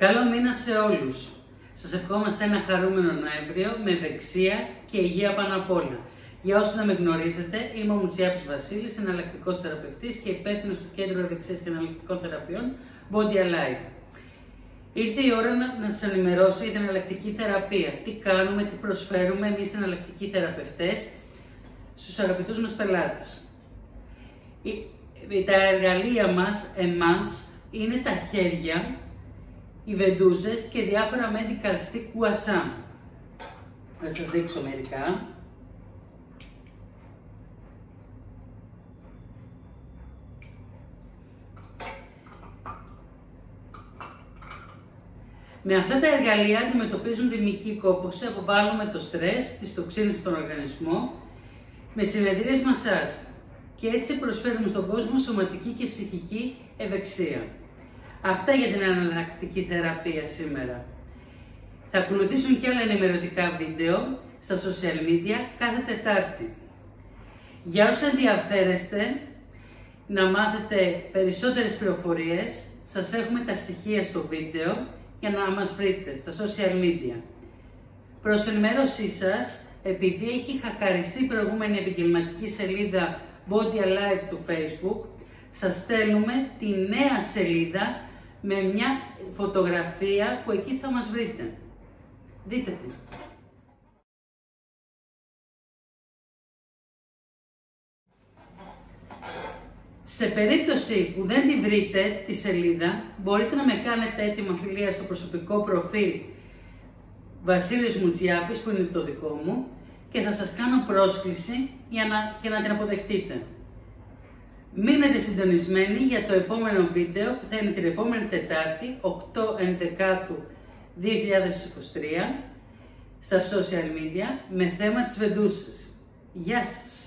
Καλό μήνα σε όλους. Σας ευχόμαστε ένα χαρούμενο Νοέμβριο με ευεξία και υγεία πάνω απ' όλα. Για όσους δεν με γνωρίζετε, είμαι ο Μουτσιάπης Βασίλης, εναλλακτικός θεραπευτής και υπεύθυνος του Κέντρου Ευεξίας και Εναλλακτικών Θεραπείων Body Alive. Ήρθε η ώρα να σας ενημερώσω για την εναλλακτική θεραπεία. Τι κάνουμε, τι προσφέρουμε εμείς οι εναλλακτικοί θεραπευτές στους αγαπητούς μας πελάτες. Τα εργαλεία μας, είναι τα χέρια, οι βεντούζες και διάφορα medical stick κουασά. Θα σας δείξω μερικά. Με αυτά τα εργαλεία αντιμετωπίζουν τη μυϊκή κόπωση, αποβάλλουμε το στρες, τις τοξίνες από τον οργανισμό, με συνεδρίες μασάζ. Και έτσι προσφέρουμε στον κόσμο σωματική και ψυχική ευεξία. Αυτά για την εναλλακτική θεραπεία σήμερα. Θα ακολουθήσουν και άλλα ενημερωτικά βίντεο στα social media κάθε Τετάρτη. Για όσους ενδιαφέρεστε να μάθετε περισσότερες πληροφορίες, σας έχουμε τα στοιχεία στο βίντεο για να μας βρείτε στα social media. Προς ενημέρωσή σας, επειδή έχει χακαριστεί η προηγούμενη επαγγελματική σελίδα Body Alive του Facebook, σας στέλνουμε τη νέα σελίδα με μια φωτογραφία που εκεί θα μας βρείτε. Δείτε τη. Σε περίπτωση που δεν τη βρείτε τη σελίδα, μπορείτε να με κάνετε έτοιμα φιλία στο προσωπικό προφίλ Βασίλης Μουτσιάπης, που είναι το δικό μου, και θα σας κάνω πρόσκληση και να την αποδεχτείτε. Μείνετε συντονισμένοι για το επόμενο βίντεο που θα είναι την επόμενη Τετάρτη, 8/11/2023, στα social media με θέμα τις βεντούσες. Γεια σας!